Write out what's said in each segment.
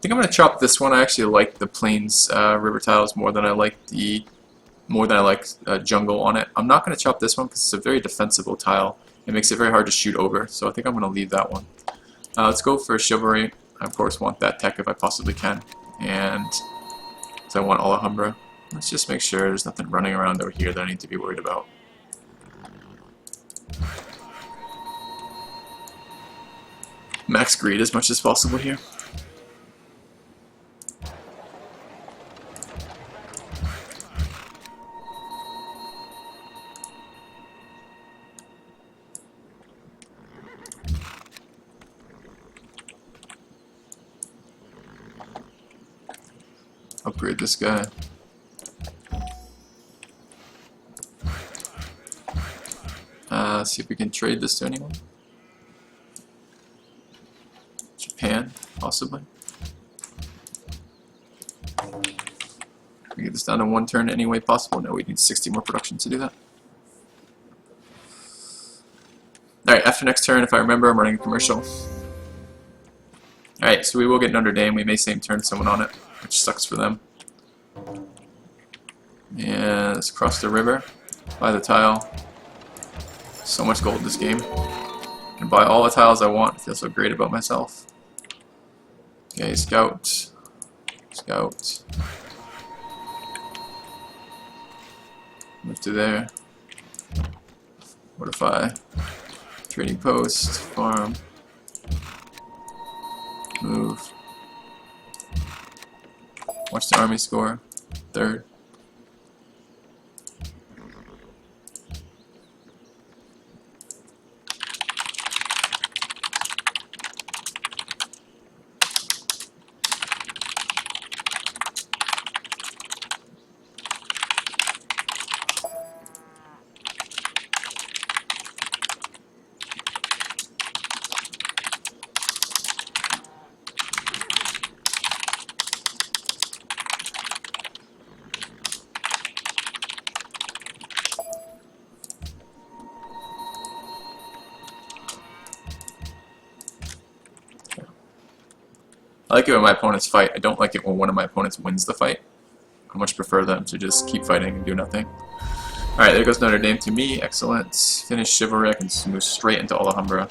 think I'm gonna chop this one. I actually like the plains river tiles more than I like jungle on it. I'm not gonna chop this one because it's a very defensible tile. It makes it very hard to shoot over, so I think I'm gonna leave that one. Let's go for chivalry. I of course want that tech if I possibly can, and so I want Alhambra. Let's just make sure there's nothing running around over here that I need to be worried about. Max greed as much as possible here. Upgrade this guy. See if we can trade this to anyone. Japan, possibly. Can we get this down to 1 turn any way possible? No, we need 60 more production to do that. Alright, after next turn, if I remember, I'm running a commercial. Alright, so we will get Notre Dame. We may same turn someone on it, which sucks for them. And let's cross the river, buy the tile. So much gold in this game. And buy all the tiles I want. I feel so great about myself. Okay, scout. Scout. Move to there. Fortify. Trading post. Farm. Move. Watch the army score. 3rd. I like it when my opponents fight. I don't like it when one of my opponents wins the fight. I much prefer them to just keep fighting and do nothing. Alright, there goes Notre Dame to me. Excellent. Finish chivalry. I can move straight into Alhambra.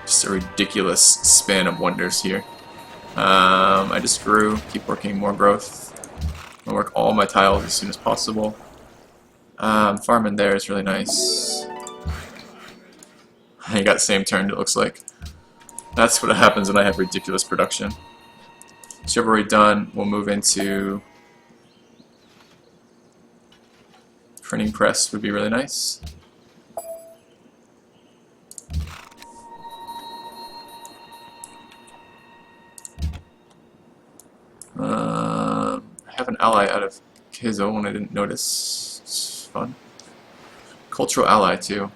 Just a ridiculous span of wonders here. I just grew. Keep working more growth. I'll work all my tiles as soon as possible. Farming there is really nice. I got the same turn, it looks like. That's what happens when I have ridiculous production. Chivalry done. We'll move into printing press would be really nice. I have an ally out of his own I didn't notice. It's fun. Cultural ally too.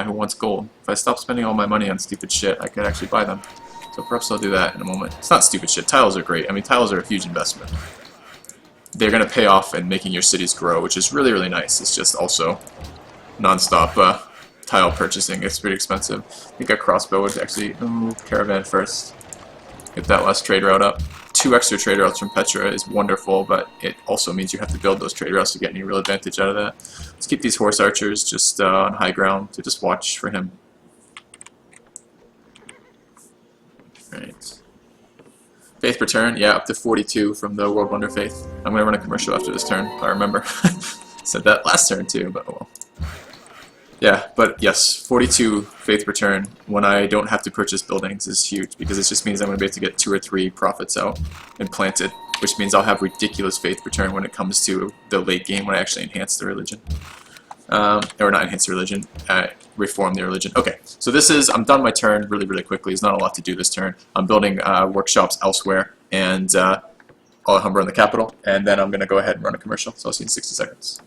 Who wants gold. If I stop spending all my money on stupid shit, I could actually buy them. So perhaps I'll do that in a moment. It's not stupid shit. Tiles are great. I mean, tiles are a huge investment. They're going to pay off in making your cities grow, which is really, really nice. It's just also non-stop tile purchasing. It's pretty expensive. I think a crossbow would actually... caravan first. Get that last trade route up. 2 extra trade routes from Petra is wonderful, but it also means you have to build those trade routes to get any real advantage out of that. Let's keep these horse archers just on high ground to just watch for him. Right. Faith per turn, yeah, up to 42 from the World Wonder Faith. I'm going to run a commercial after this turn, if I remember. Said that last turn too, but oh well. Yeah, but yes, 42 faith per turn when I don't have to purchase buildings is huge, because it just means I'm going to be able to get 2 or 3 profits out and planted, which means I'll have ridiculous faith per turn when it comes to the late game when I actually enhance the religion. Or not enhance the religion, reform the religion. Okay, so this is, I'm done my turn really, really quickly. There's not a lot to do this turn. I'm building workshops elsewhere and Alhambra in the capital, and then I'm going to go ahead and run a commercial. So I'll see you in 60 seconds.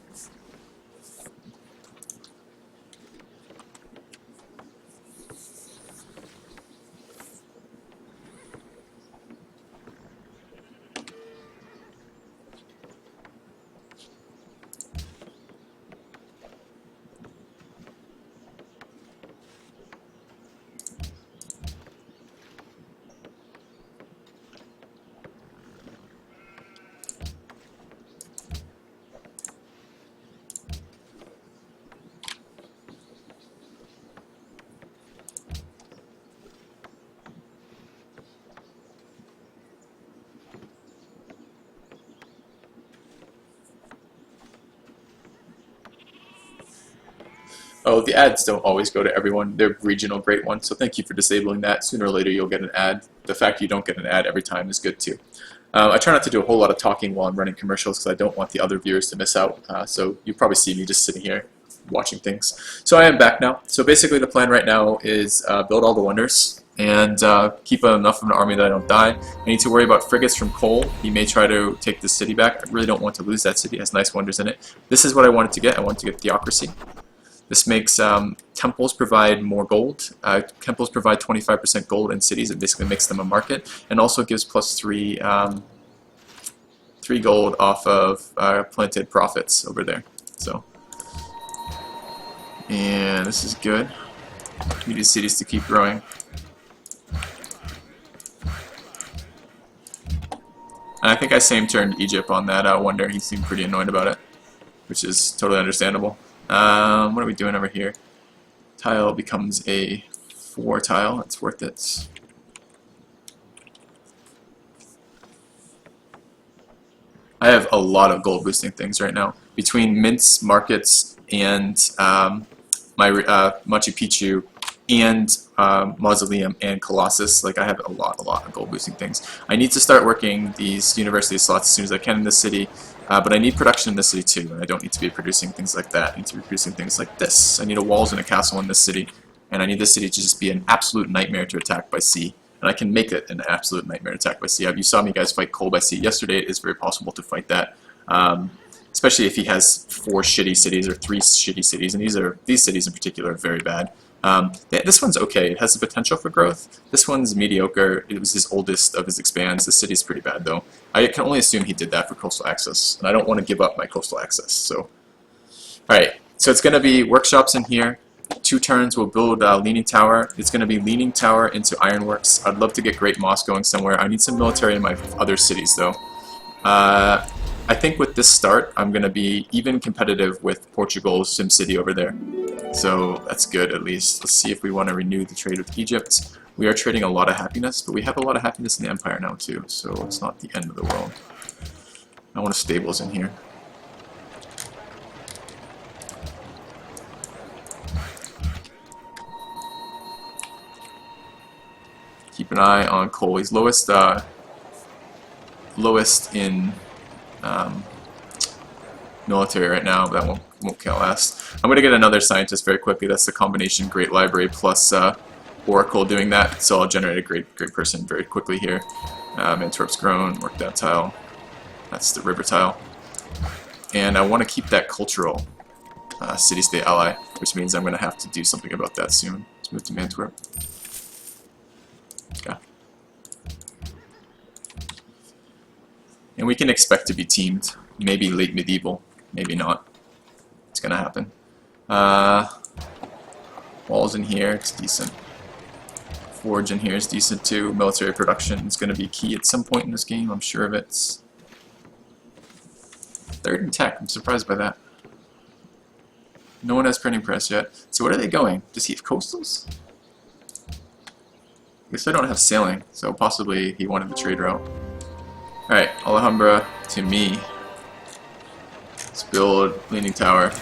Oh, the ads don't always go to everyone. They're regional great ones, so thank you for disabling that. Sooner or later you'll get an ad. The fact you don't get an ad every time is good too. I try not to do a whole lot of talking while I'm running commercials because I don't want the other viewers to miss out. So you probably see me just sitting here watching things. So I am back now. So basically the plan right now is build all the wonders and keep enough of an army that I don't die. I need to worry about frigates from Cole. He may try to take the city back. I really don't want to lose that city. It has nice wonders in it. This is what I wanted to get. I wanted to get theocracy. This makes temples provide more gold. Temples provide 25% gold in cities. It basically makes them a market, and also gives plus 3 gold off of planted profits over there. So, and this is good. We need these cities to keep growing. And I think I same turned Egypt on that wonder. He seemed pretty annoyed about it, which is totally understandable. What are we doing over here? Tile becomes a 4 tile. It's worth it. I have a lot of gold boosting things right now. Between mints, markets, and my Machu Picchu, and Mausoleum, and Colossus, like I have a lot of gold boosting things. I need to start working these university slots as soon as I can in this city. But I need production in the city too, and I don't need to be producing things like that. I need to be producing things like this. I need a walls and a castle in this city, and I need this city to just be an absolute nightmare to attack by sea. And I can make it an absolute nightmare to attack by sea. You saw me guys fight Cole by sea yesterday. It is very possible to fight that, especially if he has 4 shitty cities or 3 shitty cities, and these cities in particular are very bad. This one's okay. It has the potential for growth. This one's mediocre. It was his oldest of his expands. The city's pretty bad, though. I can only assume he did that for coastal access, and I don't want to give up my coastal access. So, alright. So it's going to be workshops in here. 2 turns we'll build a leaning tower. It's going to be leaning tower into ironworks. I'd love to get Great Mosque going somewhere. I need some military in my other cities, though. I think with this start, I'm going to be even competitive with Portugal's SimCity over there. So that's good, at least. Let's see if we want to renew the trade with Egypt. We are trading a lot of happiness, but we have a lot of happiness in the Empire now too, so it's not the end of the world. I want stables in here. Keep an eye on Cole. He's lowest in military right now, but that won't last. I'm going to get another scientist very quickly. That's the combination Great Library plus Oracle doing that, so I'll generate a great person very quickly here. Antwerp's grown, work that tile. That's the river tile. And I want to keep that cultural city-state ally, which means I'm going to have to do something about that soon. Let's move to Antwerp. Okay. And we can expect to be teamed. Maybe late medieval, maybe not. It's going to happen. Walls in here, it's decent. Forge in here is decent too. Military production is going to be key at some point in this game, I'm sure of it. 3rd in tech, I'm surprised by that. No one has printing press yet. So where are they going? Does he have coastals? I guess I don't have sailing, so possibly he wanted the trade route. Alright, Alhambra to me. Let's build Leaning Tower.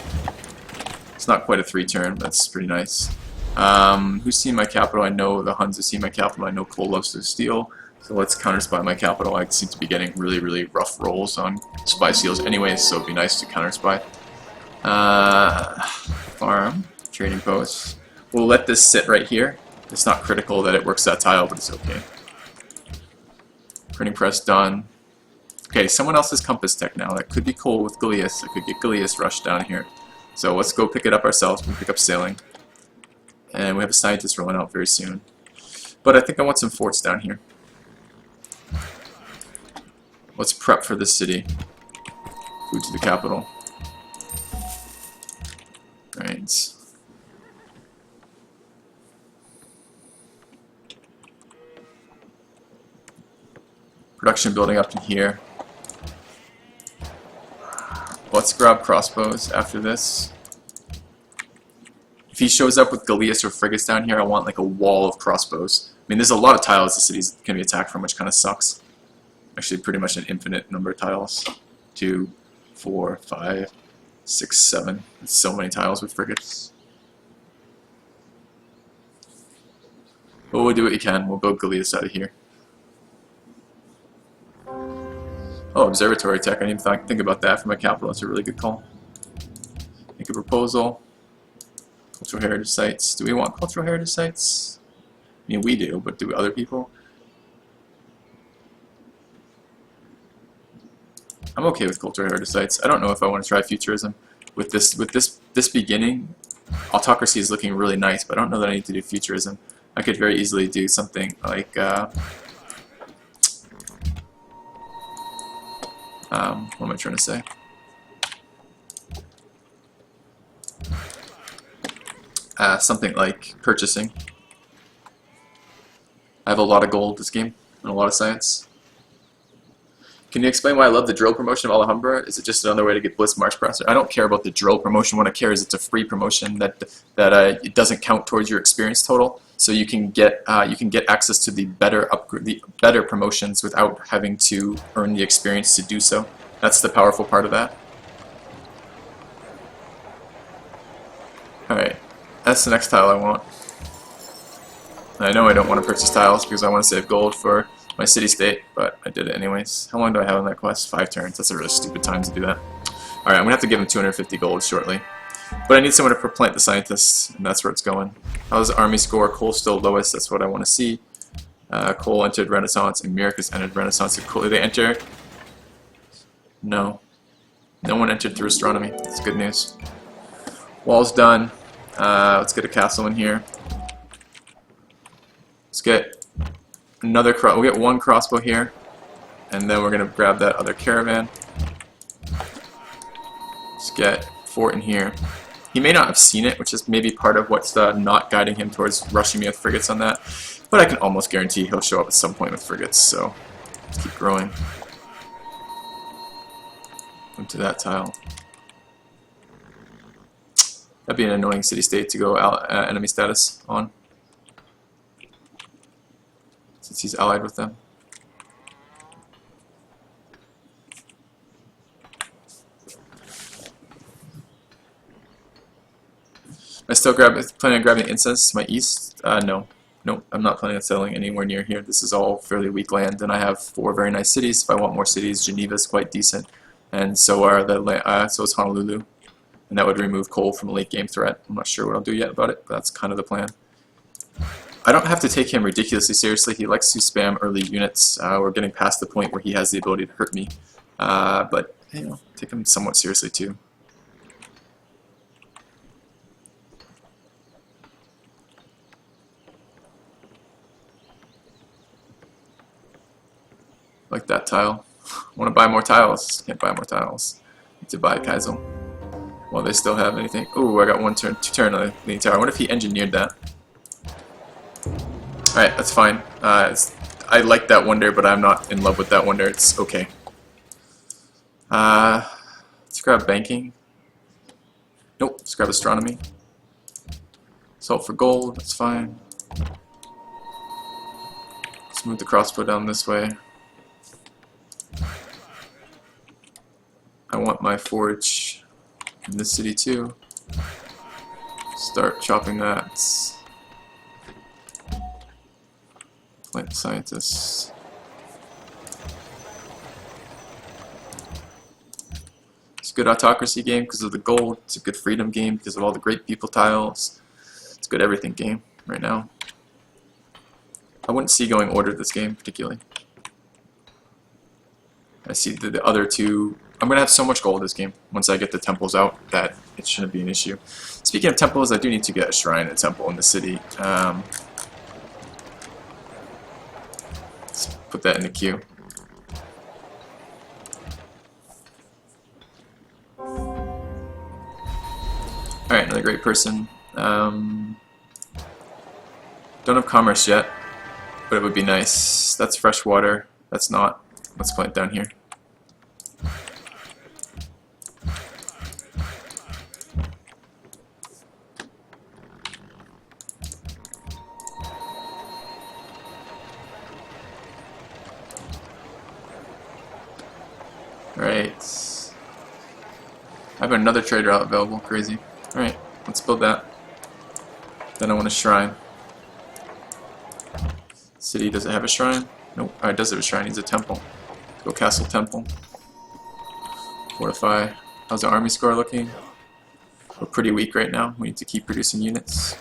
It's not quite a 3-turn, but that's pretty nice. Who's seen my capital? I know the Huns have seen my capital. I know Cole loves to steal. So let's counter-spy my capital. I seem to be getting really rough rolls on spy seals anyways, so it'd be nice to counter-spy. Farm, trading posts. We'll let this sit right here. It's not critical that it works that tile, but it's okay. Printing press done. Okay, someone else's compass tech now. That could be Cole with Galeas. I could get Galeas rushed down here. So let's go pick it up ourselves. We'll pick up sailing. And we have a scientist rolling out very soon. But I think I want some forts down here. Let's prep for this city. Food to the capital. Right. Production building up in here. Let's grab crossbows after this. If he shows up with Galeas or frigates down here, I want like a wall of crossbows. I mean, there's a lot of tiles the city's can be attacked from, which kind of sucks. Actually, pretty much an infinite number of tiles. 2, 4, 5, 6, 7. It's so many tiles with frigates. But we'll do what we can. We'll build Galeas out of here. Oh, observatory tech. I didn't even think about that for my capital. That's a really good call. Make a proposal. Cultural heritage sites. Do we want cultural heritage sites? I mean, we do, but do other people? I'm okay with cultural heritage sites. I don't know if I want to try futurism. With this beginning, autocracy is looking really nice, but I don't know that I need to do futurism. I could very easily do something like what am I trying to say? Something like purchasing. I have a lot of gold this game and a lot of science. Can you explain why I love the drill promotion of Alhambra? Is it just another way to get Bliss March Presser? I don't care about the drill promotion. What I care is it's a free promotion that it doesn't count towards your experience total. So you can get access to the better promotions without having to earn the experience to do so. That's the powerful part of that. All right, that's the next tile I want. I know I don't want to purchase tiles because I want to save gold for my city-state, but I did it anyways. How long do I have on that quest? 5 turns. That's a really stupid time to do that. Alright, I'm going to have to give him 250 gold shortly. But I need someone to plant the scientists, and that's where it's going. How's the army score? Cole's still lowest. That's what I want to see. Cole entered Renaissance, and America's entered Renaissance. Did they enter? No. No one entered through astronomy. That's good news. Wall's done. Let's get a castle in here. Let's get another we'll get one crossbow here, and then we're gonna grab that other caravan. Let's get fort in here. He may not have seen it, which is maybe part of what's not guiding him towards rushing me with frigates on that. But I can almost guarantee he'll show up at some point with frigates. So let's keep growing. Into that tile. That'd be an annoying city-state to go enemy status on, since he's allied with them. I still planning on grabbing incense to my east? No. Nope, I'm not planning on settling anywhere near here. This is all fairly weak land, and I have 4 very nice cities. If I want more cities, Geneva's quite decent, and so is Honolulu. And that would remove coal from a late game threat. I'm not sure what I'll do yet about it, but that's kind of the plan. I don't have to take him ridiculously seriously. He likes to spam early units. We're getting past the point where he has the ability to hurt me. But, you know, take him somewhat seriously too. Like that tile. Want to buy more tiles. Can't buy more tiles. Need to buy Kaisel. While they still have anything. Ooh, I got 2 turn on the tower. I wonder if he engineered that. Alright, that's fine. I like that wonder, but I'm not in love with that wonder. It's okay. Let's grab banking. Nope, let's grab astronomy. Salt for gold, that's fine. Let's move the crossbow down this way. I want my forge in this city too. Start chopping that. Plant scientists. It's a good autocracy game because of the gold. It's a good freedom game because of all the great people tiles. It's a good everything game right now. I wouldn't see going ordered this game particularly. I see the other two. I'm going to have so much gold this game once I get the temples out that it shouldn't be an issue. Speaking of temples, I do need to get a shrine and temple in the city. Let's put that in the queue. Alright, another great person. Don't have commerce yet, but it would be nice. That's fresh water. That's not. Let's plant down here. Alright. I have another trader out available. Crazy. Alright, let's build that. Then I want a shrine. City, does it have a shrine? Nope. It does have a shrine. It needs a temple. Go castle temple. Fortify. How's the army score looking? We're pretty weak right now. We need to keep producing units.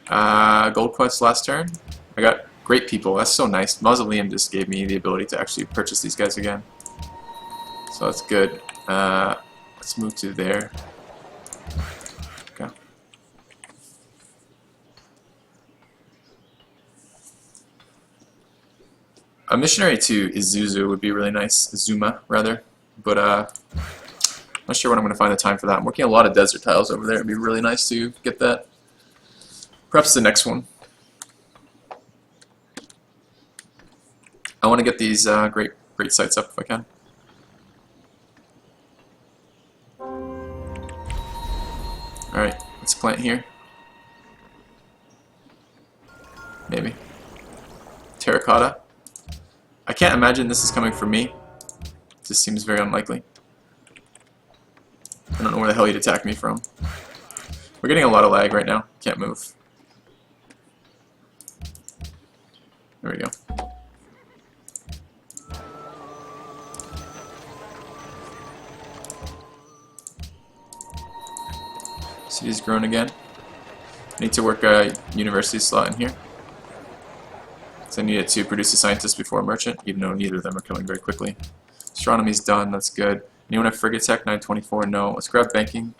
Gold quest last turn. I got great people. That's so nice. Mausoleum just gave me the ability to actually purchase these guys again. So that's good. Let's move to there. Okay. A missionary to Izuzu would be really nice. Izuma, rather. But not sure when I'm going to find the time for that. I'm working a lot of desert tiles over there. It'd be really nice to get that. Perhaps the next one. I want to get these great sites up if I can. Alright, let's plant here. Maybe. Terracotta. I can't imagine this is coming from me. This seems very unlikely. I don't know where the hell he'd attack me from. We're getting a lot of lag right now. Can't move. There we go. City's grown again. I need to work a university slot in here. So I need it to produce a scientist before a merchant, even though neither of them are killing very quickly. Astronomy's done, that's good. Anyone have frigate tech? 924? No. Let's grab banking.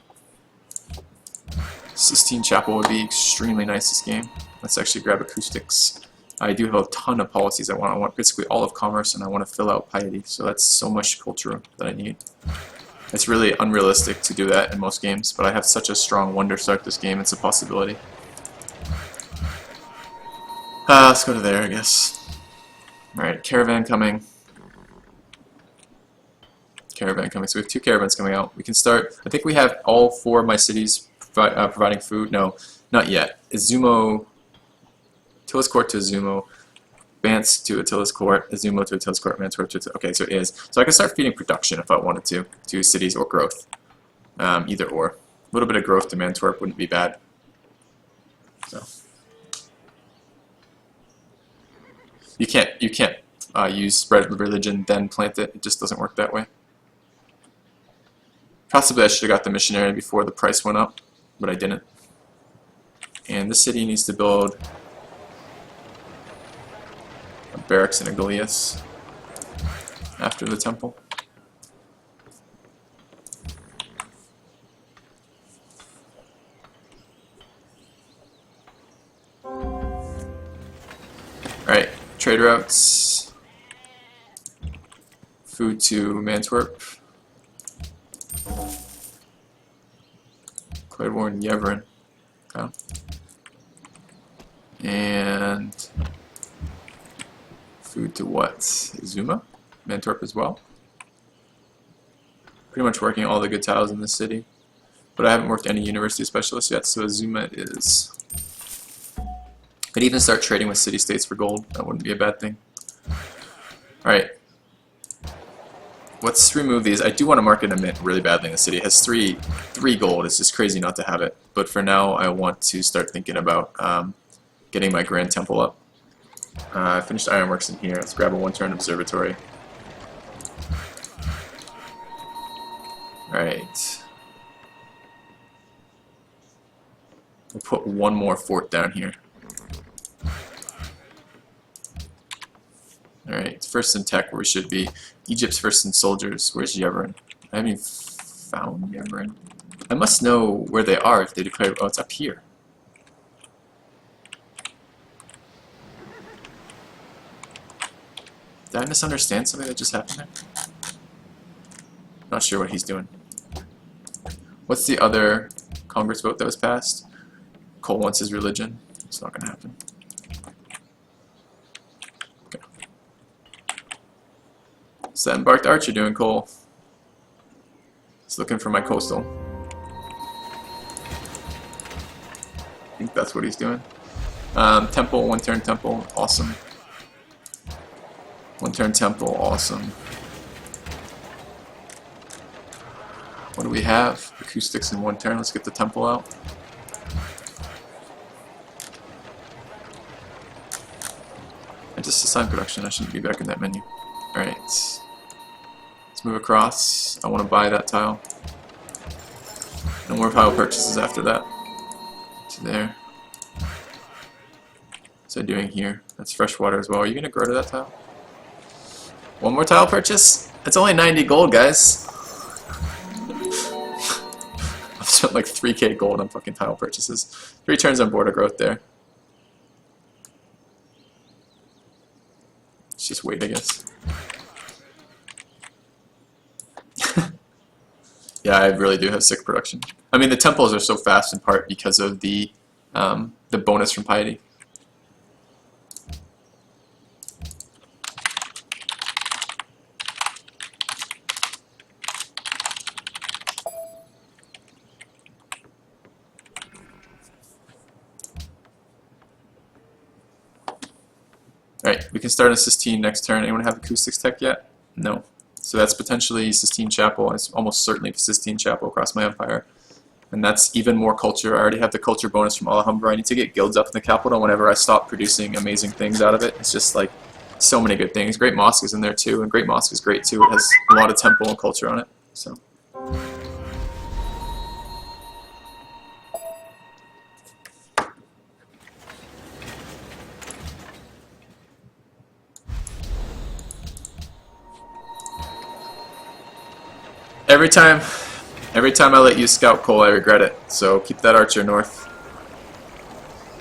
Sistine Chapel would be extremely nice this game. Let's actually grab acoustics. I do have a ton of policies I want. I want basically all of commerce, and I want to fill out piety. So that's so much culture that I need. It's really unrealistic to do that in most games, but I have such a strong wonder start this game, it's a possibility. Let's go to there, I guess. Alright, caravan coming. Caravan coming. So we have 2 caravans coming out. We can start. I think we have all 4 of my cities providing food. No, not yet. Izumo, Attila's Court to Izumo, Bance to Attila's Court, Izumo to Attila's Court, Mantorp to okay, so it is. So I can start feeding production if I wanted to cities or growth. Either or. A little bit of growth to Mantorp wouldn't be bad. So you can't use spread religion then plant it. It just doesn't work that way. Possibly I should have got the missionary before the price went up, but I didn't. And this city needs to build a barracks and a Galeas after the temple. Alright, trade routes. Food to Mantorp. Claiborne, Yevron. Okay. And food to what? Izuma? Mantorp as well. Pretty much working all the good tiles in the city. But I haven't worked any university specialists yet, so Izuma is. Could even start trading with city-states for gold. That wouldn't be a bad thing. Alright. Let's remove these. I do want to market a mint really badly in the city. It has three gold. It's just crazy not to have it. But for now, I want to start thinking about getting my Grand Temple up. I finished Ironworks in here. Let's grab a 1-turn observatory. Alright. We'll put one more fort down here. Alright, it's first in tech where we should be. Egypt's first in soldiers. Where's Yevron? I haven't even found Yevron. I must know where they are if they declare. Oh, it's up here. Did I misunderstand something that just happened there? Not sure what he's doing. What's the other Congress vote that was passed? Cole wants his religion. It's not going to happen. Okay. What's that embarked archer doing, Cole? He's looking for my coastal. I think that's what he's doing. Temple, 1-turn temple, awesome. 1-turn temple, awesome. What do we have? Acoustics in 1 turn. Let's get the temple out. I just assigned production. I shouldn't be back in that menu. Alright. Let's move across. I want to buy that tile. No more tile purchases after that. To there. What's I doing here? That's fresh water as well. Are you going to grow to that tile? One more tile purchase? It's only 90 gold, guys. I've spent like 3k gold on fucking tile purchases. 3 turns on border growth there. Let's just wait, I guess. Yeah, I really do have sick production. I mean, the temples are so fast in part because of the bonus from piety. Alright, we can start a Sistine next turn. Anyone have acoustics tech yet? No. So that's potentially Sistine Chapel. It's almost certainly Sistine Chapel across my empire. And that's even more culture. I already have the culture bonus from Alhambra. I need to get guilds up in the capital whenever I stop producing amazing things out of it. It's just like so many good things. Great Mosque is in there too, and Great Mosque is great too. It has a lot of temple and culture on it. So. Every time I let you scout Cole, I regret it. So keep that archer north.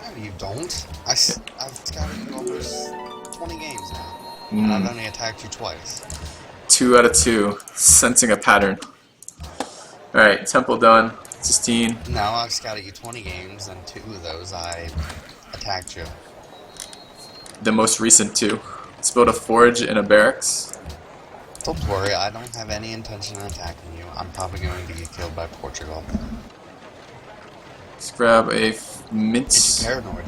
No, you don't. I've scouted you almost 20 games now. And I've only attacked you twice. 2 out of 2. Sensing a pattern. Alright, temple done. Sistine. No, I've scouted you 20 games, and 2 of those I attacked you. The most recent 2. Let's build a forge and a barracks. Don't worry, I don't have any intention of attacking you. I'm probably going to get killed by Portugal. Let's grab a mint It's paranoid.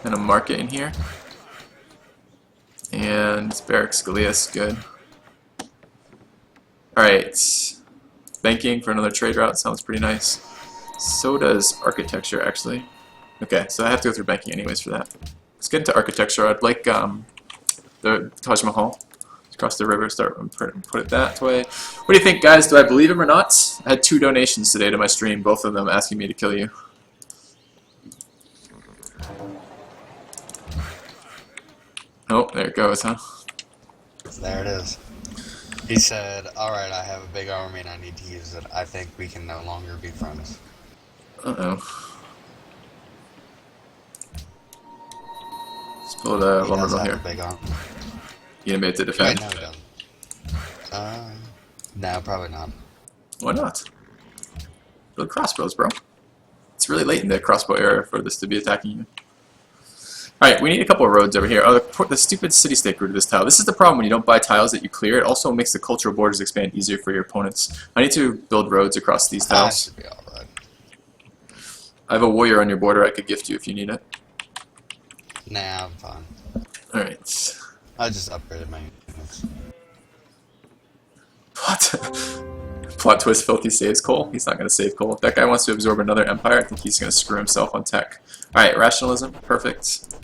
and a market in here. And barracks Galeas, good. Alright. Banking for another trade route sounds pretty nice. So does architecture, actually. Okay, so I have to go through banking anyways for that. Let's get into architecture. I'd like the Taj Mahal. Across the river, start and put it that way. What do you think, guys? Do I believe him or not? I had 2 donations today to my stream, both of them asking me to kill you. Oh, there it goes, huh? There it is. He said, alright, I have a big army and I need to use it. I think we can no longer be friends. Uh-oh. Let's build a lumber mill here. Big army. You gonna be able to defend? Wait, no, we don't. No, probably not. Why not? Build crossbows, bro. It's really late in the crossbow era for this to be attacking you. Alright, we need a couple of roads over here. Oh, the stupid city-state route of this tile. This is the problem when you don't buy tiles that you clear. It also makes the cultural borders expand easier for your opponents. I need to build roads across these tiles. That should be alright. I have a warrior on your border I could gift you if you need it. Nah, I'm fine. Alright. I just upgraded my units. Plot twist, Filthy saves Cole. He's not going to save Cole. If that guy wants to absorb another empire, I think he's going to screw himself on tech. Alright, rationalism. Perfect.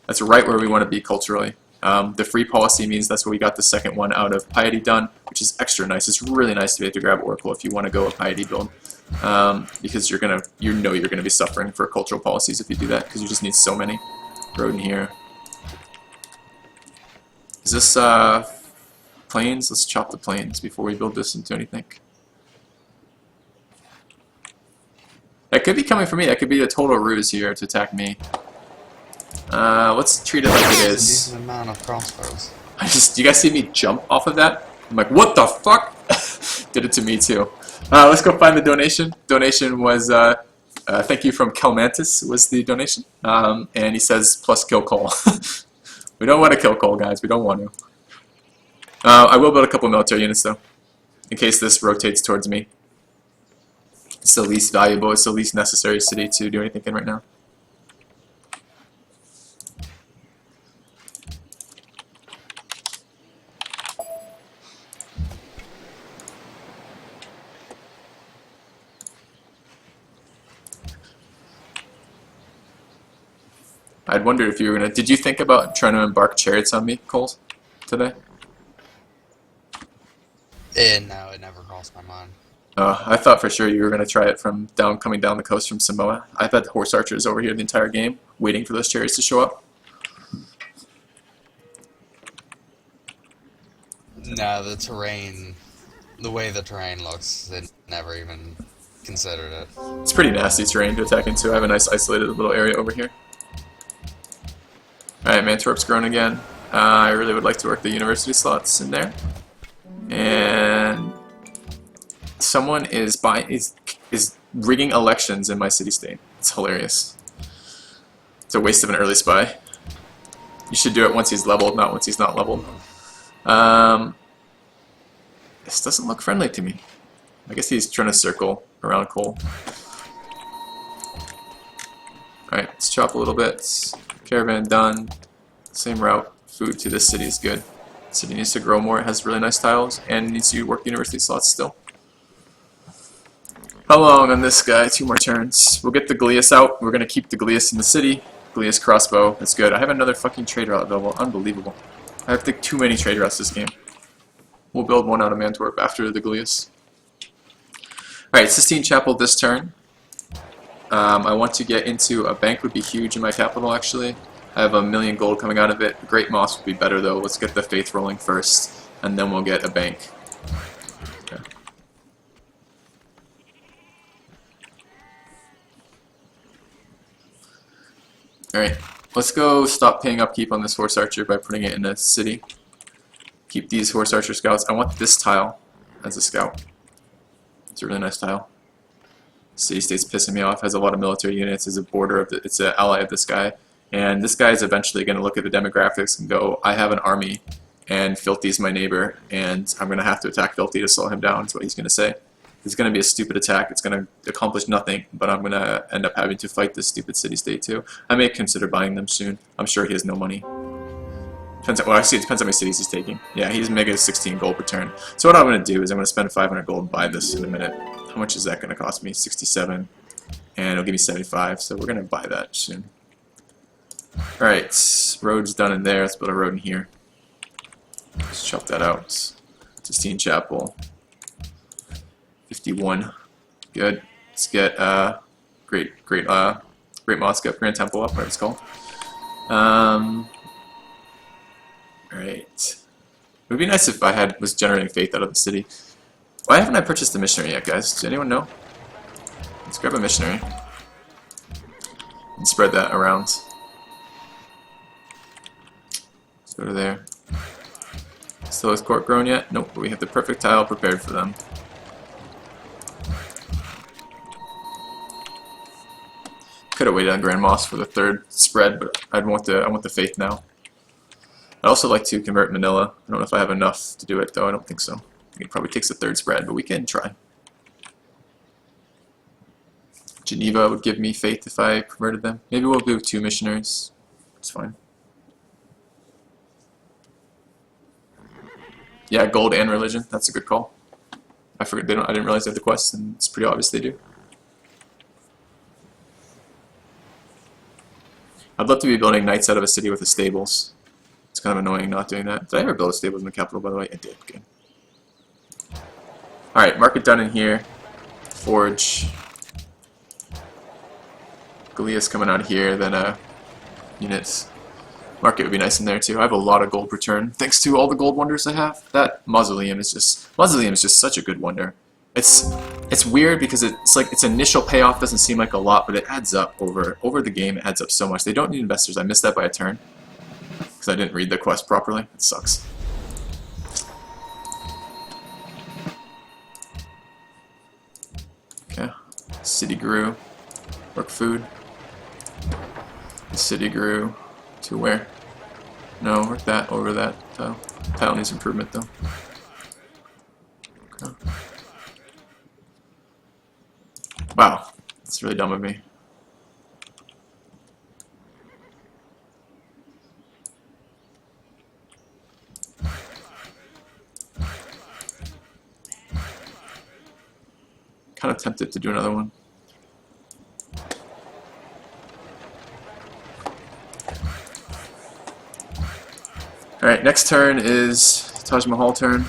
That's right where we want to be culturally. The free policy means that's where we got the second one out of piety done, which is extra nice. It's really nice to be able to grab Oracle if you want to go a piety build. Because you're going to, you're going to be suffering for cultural policies if you do that, because you just need so many. Road in here. Is this plains? Let's chop the plains before we build this into anything. That could be coming from me. That could be a total ruse here to attack me. Let's treat it like it is. It's a decent amount of crossbows. You guys see me jump off of that? I'm like, what the fuck? Did it to me too. Let's go find the donation. Donation was, thank you from Kelmantis was the donation. And he says, plus kill Cole. We don't want to kill Cole, guys. We don't want to. I will build a couple military units, though, in case this rotates towards me. It's the least valuable, it's the least necessary city to do anything in right now. I'd wonder if you were gonna. Did you think about trying to embark chariots on me, Cole, today? No, it never crossed my mind. I thought for sure you were gonna try it from coming down the coast from Samoa. I've had horse archers over here the entire game, waiting for those chariots to show up. No, the way the terrain looks, it never even considered it. It's pretty nasty terrain to attack into. I have a nice isolated little area over here. Alright, Mantorp's grown again. I really would like to work the university slots in there. And someone is rigging elections in my city-state. It's hilarious. It's a waste of an early spy. You should do it once he's leveled, not once he's not leveled. This doesn't look friendly to me. I guess he's trying to circle around Cole. Alright, let's chop a little bit. Caravan done. Same route. Food to this city is good. The city needs to grow more. It has really nice tiles and needs to work university slots still. How long on this guy? 2 more turns. We'll get the Glius out. We're going to keep the Glius in the city. Glius crossbow. That's good. I have another fucking trade route available. Unbelievable. I have too many trade routes this game. We'll build one out of Mantorp after the Glius. Alright, Sistine Chapel this turn. I want to get into a bank would be huge in my capital actually. I have 1,000,000 gold coming out of it. Great Moss would be better though. Let's get the faith rolling first and then we'll get a bank. Okay. Alright, let's go stop paying upkeep on this horse archer by putting it in a city. Keep these horse archer scouts. I want this tile as a scout. It's a really nice tile. City-state's pissing me off. Has a lot of military units. Is a border of it's an ally of this guy, and this guy is eventually going to look at the demographics and go, "I have an army, and Filthy's my neighbor, and I'm going to have to attack Filthy to slow him down." Is what he's going to say. It's going to be a stupid attack. It's going to accomplish nothing, but I'm going to end up having to fight this stupid city-state too. I may consider buying them soon. I'm sure he has no money. Depends. Well, actually, it depends how many cities he's taking. Yeah, he's mega 16 gold per turn. So what I'm going to do is I'm going to spend 500 gold and buy this in a minute. How much is that going to cost me? 67. And it'll give me 75, so we're going to buy that soon. Alright, road's done in there. Let's build a road in here. Let's chop that out. Sistine Chapel. 51. Good. Let's get Great Mosque up, Grand Temple up, whatever it's called. Alright. It would be nice if I was generating faith out of the city. Why haven't I purchased a missionary yet, guys? Does anyone know? Let's grab a missionary. And spread that around. Let's go to there. Still is court grown yet? Nope, but we have the perfect tile prepared for them. Could have waited on Grand Moss for the 3rd spread, but I want the faith now. I'd also like to convert Manila. I don't know if I have enough to do it, though. I don't think so. It probably takes the 3rd spread, but we can try. Geneva would give me faith if I converted them. Maybe we'll do 2 missionaries. It's fine. Yeah, gold and religion. That's a good call. I forget. I didn't realize they have the quests, and it's pretty obvious they do. I'd love to be building knights out of a city with the stables. It's kind of annoying not doing that. Did I ever build a stable in the capital, by the way? I did. Good. Alright, market done in here. Forge. Glius coming out of here, then units. Market would be nice in there too. I have a lot of gold per turn, thanks to all the gold wonders I have. That mausoleum is just such a good wonder. It's weird because it's like its initial payoff doesn't seem like a lot, but it adds up over the game. It adds up so much. They don't need investors. I missed that by a turn because I didn't read the quest properly. It sucks. Okay, city grew. Work food. The city grew to where? No, work that over that tile. Tile needs improvement though. Okay. Wow, that's really dumb of me. Kind of tempted to do another one. Alright, next turn is Taj Mahal turn.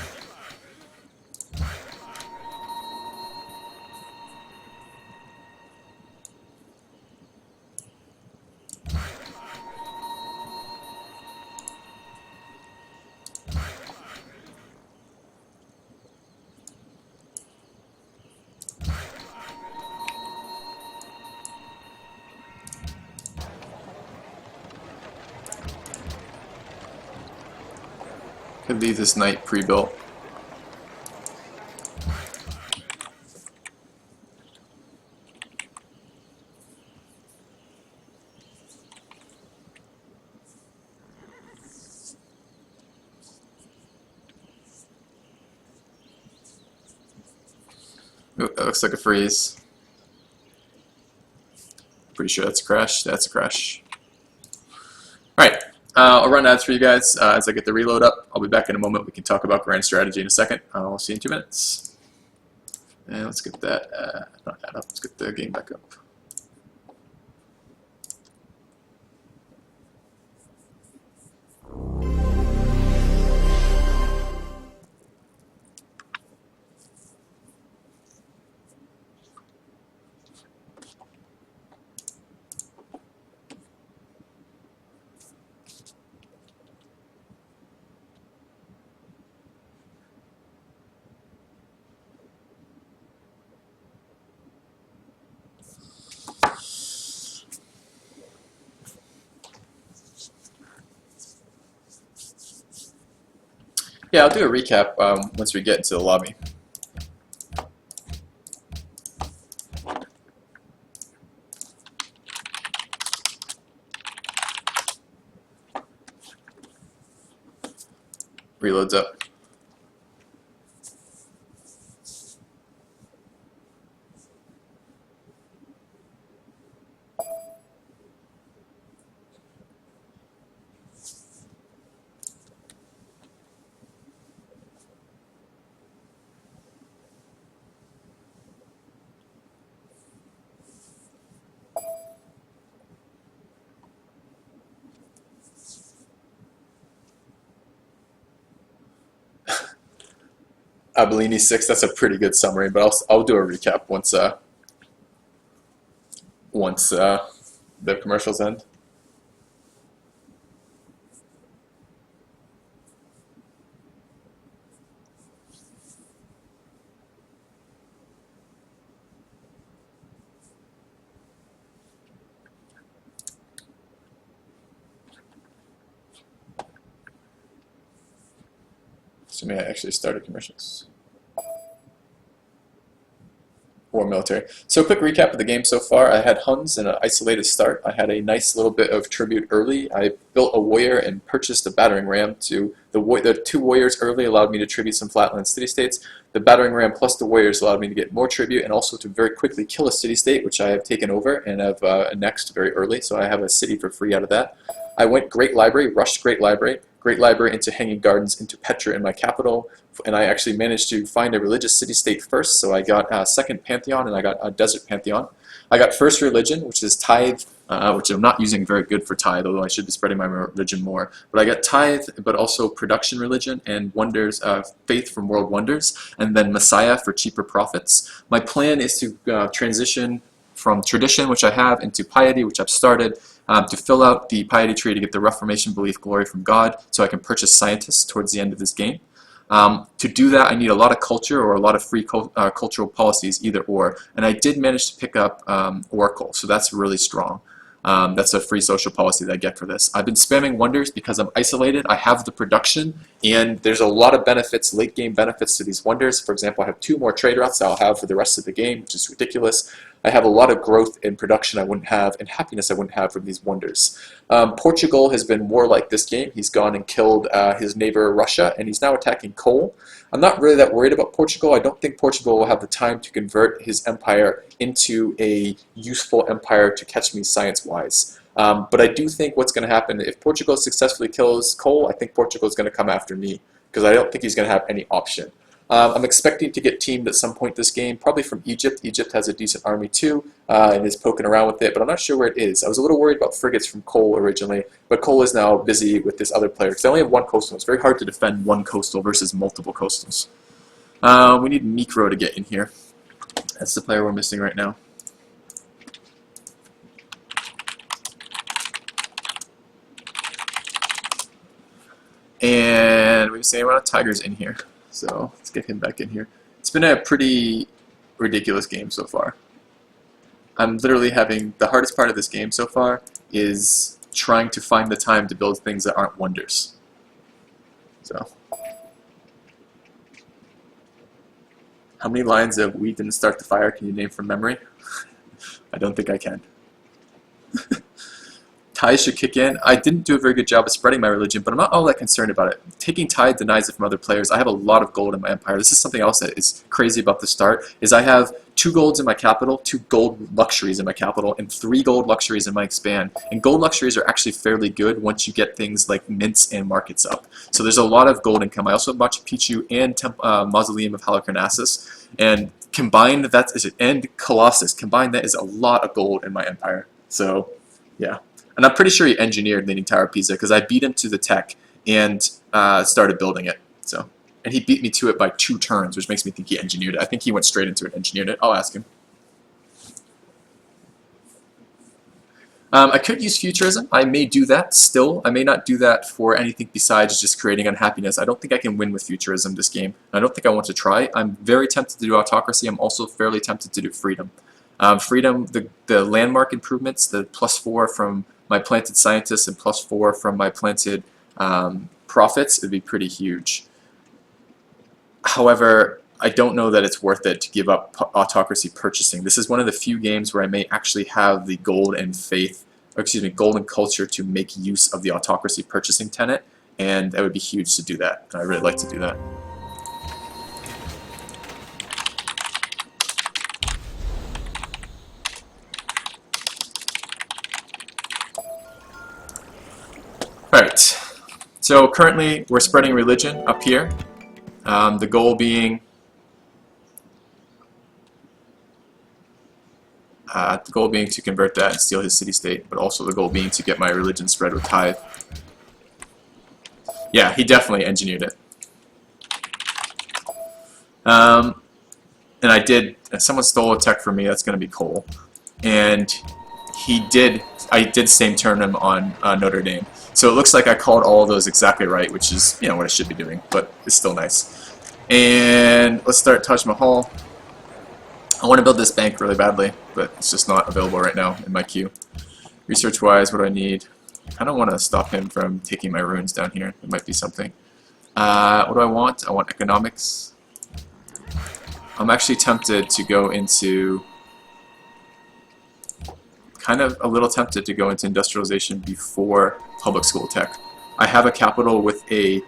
Could leave this knight pre-built. Ooh, that looks like a freeze. Pretty sure that's a crash. That's a crash. Alright, I'll run ads for you guys as I get the reload up. I'll be back in a moment. We can talk about grand strategy in a second. I'll see you in 2 minutes. And let's get that, not that up, let's get the game back up. Yeah, I'll do a recap once we get into the lobby. Reloads up. Bellini 6, that's a pretty good summary, but I'll do a recap once the commercials end. Assuming I actually started commercials. War military. So quick recap of the game so far. I had Huns in an isolated start. I had a nice little bit of tribute early. I built a warrior and purchased a battering ram. The 2 warriors early allowed me to tribute some flatland city-states. The battering ram plus the warriors allowed me to get more tribute and also to very quickly kill a city-state, which I have taken over and have annexed very early. So I have a city for free out of that. I went Great Library, rushed Great Library into Hanging Gardens, into Petra in my capital, and I actually managed to find a religious city-state first, so I got a second Pantheon and I got a Desert Pantheon. I got first religion, which is Tithe, which I'm not using very good for Tithe, although I should be spreading my religion more. But I got Tithe, but also Production Religion and Wonders, Faith from World Wonders, and then Messiah for cheaper profits. My plan is to transition from tradition, which I have, into piety, which I've started, to fill out the piety tree to get the Reformation belief glory from God, so I can purchase scientists towards the end of this game. To do that, I need a lot of culture or a lot of free cultural policies, either or. And I did manage to pick up Oracle, so that's really strong. That's a free social policy that I get for this. I've been spamming wonders because I'm isolated. I have the production, and there's a lot of benefits, late game benefits to these wonders. For example, I have 2 more trade routes that I'll have for the rest of the game, which is ridiculous. I have a lot of growth in production I wouldn't have, and happiness I wouldn't have from these wonders. Portugal has been more like this game. He's gone and killed his neighbor Russia, and he's now attacking coal. I'm not really that worried about Portugal. I don't think Portugal will have the time to convert his empire into a useful empire to catch me science-wise. But I do think what's going to happen, if Portugal successfully kills coal, I think Portugal is going to come after me, because I don't think he's going to have any option. I'm expecting to get teamed at some point this game, probably from Egypt. Egypt has a decent army too, and is poking around with it, but I'm not sure where it is. I was a little worried about frigates from Cole originally, but Cole is now busy with this other player, because they only have one coastal. It's very hard to defend one coastal versus multiple coastals. We need Micro to get in here. That's the player we're missing right now. And we say amount of Tigers in here, so let's get him back in here. It's been a pretty ridiculous game so far. I'm literally having the hardest part of this game so far is trying to find the time to build things that aren't wonders. So, how many lines of "we didn't start the fire" can you name from memory? I don't think I can. Tithe should kick in. I didn't do a very good job of spreading my religion, but I'm not all that concerned about it. Taking tithe denies it from other players. I have a lot of gold in my empire. This is something else that is crazy about the start, is I have 2 golds in my capital, 2 gold luxuries in my capital, and 3 gold luxuries in my expand. And gold luxuries are actually fairly good once you get things like mints and markets up. So there's a lot of gold income. I also have Machu Picchu and Mausoleum of Halicarnassus, and combined that is and Colossus. Combined that is a lot of gold in my empire. So yeah. And I'm pretty sure he engineered Leaning Tower of Pisa because I beat him to the tech and started building it. So, and he beat me to it by 2 turns, which makes me think he engineered it. I think he went straight into it and engineered it. I'll ask him. I could use Futurism. I may do that still. I may not do that for anything besides just creating unhappiness. I don't think I can win with Futurism this game. I don't think I want to try. I'm very tempted to do Autocracy. I'm also fairly tempted to do Freedom. Freedom, the landmark improvements, the +4 from my planted scientists and +4 from my planted profits, it'd be pretty huge. However, I don't know that it's worth it to give up autocracy purchasing. This is one of the few games where I may actually have the gold and faith, or excuse me, gold and culture to make use of the autocracy purchasing tenet, and that would be huge to do that. And I really like to do that. Alright, so currently we're spreading religion up here. The goal being to convert that and steal his city-state, but also the goal being to get my religion spread with tithe. Yeah, he definitely engineered it. And I did, someone stole a tech from me, that's going to be Cole. And I did same turn him on Notre Dame. So it looks like I called all of those exactly right, which is, you know, what I should be doing, but it's still nice. And let's start Taj Mahal. I want to build this bank really badly, but it's just not available right now in my queue. Research-wise, what do I need? I don't want to stop him from taking my ruins down here. It might be something. What do I want? I want economics. I'm actually tempted to go into... kind of a little tempted to go into industrialization before public school tech. I have a capital with a...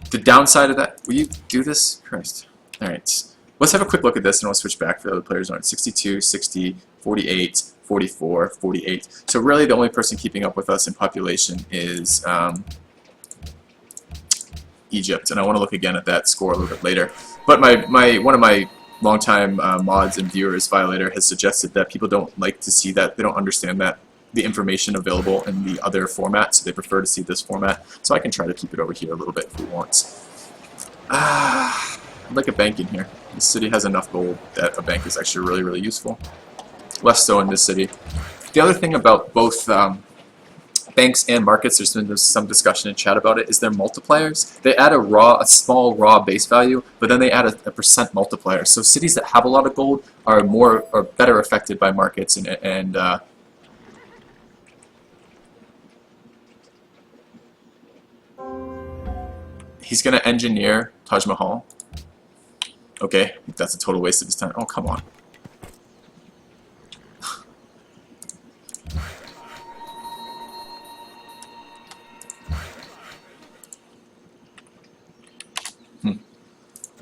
The downside of that... Will you do this? Christ. Alright. Let's have a quick look at this and we'll switch back for the other players aren't. 62, 60, 48, 44, 48. So really the only person keeping up with us in population is Egypt. And I want to look again at that score a little bit later. But one of my longtime mods and viewers, Violator, has suggested that people don't like to see that. They don't understand that the information available in the other format, so they prefer to see this format. So I can try to keep it over here a little bit if we want. I'd like a bank in here. This city has enough gold that a bank is actually really, really useful. Less so in this city. The other thing about both banks and markets, there's been some discussion in chat about it, is their multipliers. They add a small raw base value, but then they add a percent multiplier. So cities that have a lot of gold are better affected by markets and he's gonna engineer Taj Mahal. Okay, that's a total waste of his time. Oh, come on.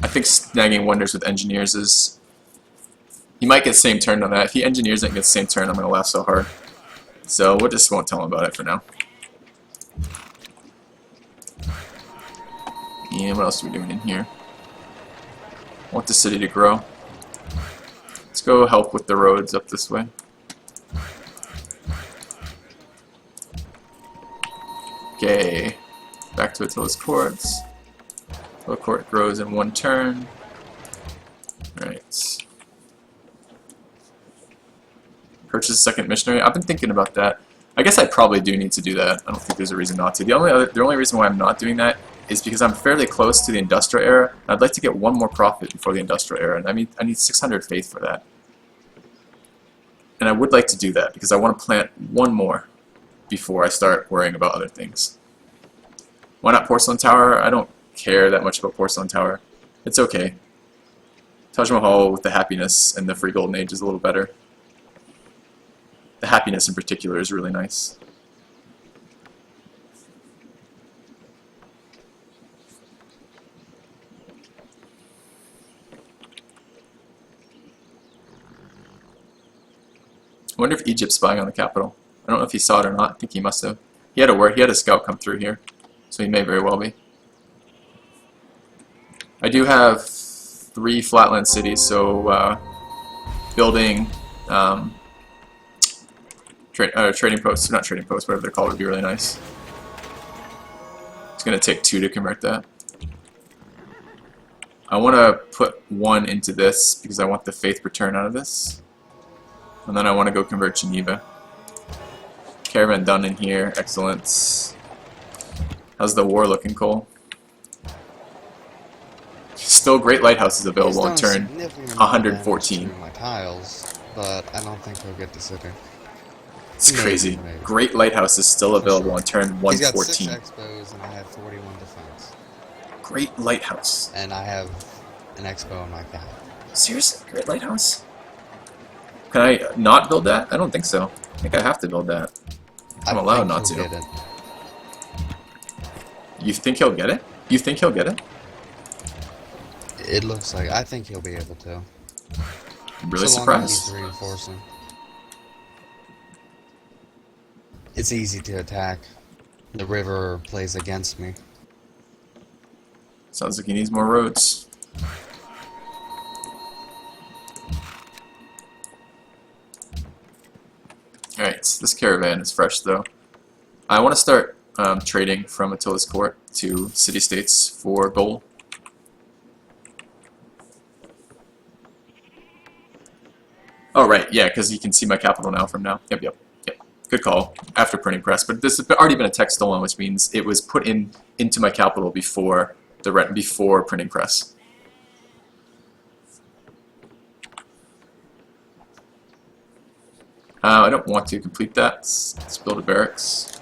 I think snagging wonders with engineers is... He might get same turn on that. If he engineers it and gets same turn, I'm going to laugh so hard. So we just won't tell him about it for now. And what else are we doing in here? want the city to grow. Let's go help with the roads up this way. Okay, back to Attila's courts. Attila court grows in 1 turn. Alright. Purchase a second missionary. I've been thinking about that. I guess I probably do need to do that. I don't think there's a reason not to. The only reason why I'm not doing that is because I'm fairly close to the industrial era. And I'd like to get 1 more profit before the industrial era, and I need 600 faith for that. And I would like to do that because I want to plant 1 more before I start worrying about other things. Why not Porcelain Tower? I don't care that much about Porcelain Tower. It's okay. Taj Mahal with the happiness and the free golden age is a little better. The happiness in particular is really nice. I wonder if Egypt's spying on the capital. I don't know if he saw it or not. I think he must have. He had a scout come through here, so he may very well be. I do have 3 flatland cities, so building trading posts, not trading posts, whatever they're called, would be really nice. It's going to take 2 to convert that. I want to put 1 into this because I want the faith return out of this. And then I want to go convert Geneva. Caravan done in here, excellent. How's the war looking, Cole? Still great lighthouses available on turn 114. My tiles, but I don't think he'll get the city. It's crazy. Great lighthouse is still available on turn 114. He's got 6 expos and I have 41 defense. Great lighthouse. And I have an expo in my cap. Seriously? Great lighthouse? Can I not build that? I don't think so. I think I have to build that. I'm allowed not to. Get it. You think he'll get it? You think he'll get it? It looks like. I think he'll be able to. I'm really so long as surprised. he's reinforcing. It's easy to attack. The river plays against me. Sounds like he needs more roads. Alright, this caravan is fresh though. I want to start trading from Attila's court to city-states for gold. Oh right, yeah, because you can see my capital now from now. Yep. Good call. After printing press, but this has already been a text stolen, which means it was put into my capital before before printing press. I don't want to complete that. Let's build a barracks.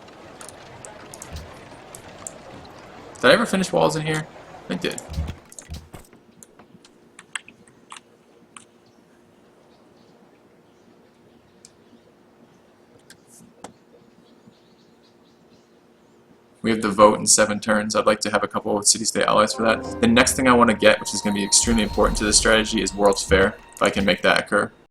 Did I ever finish walls in here? I did. We have the vote in 7 turns. I'd like to have a couple of city-state allies for that. The next thing I want to get, which is going to be extremely important to this strategy, is World's Fair, if I can make that occur.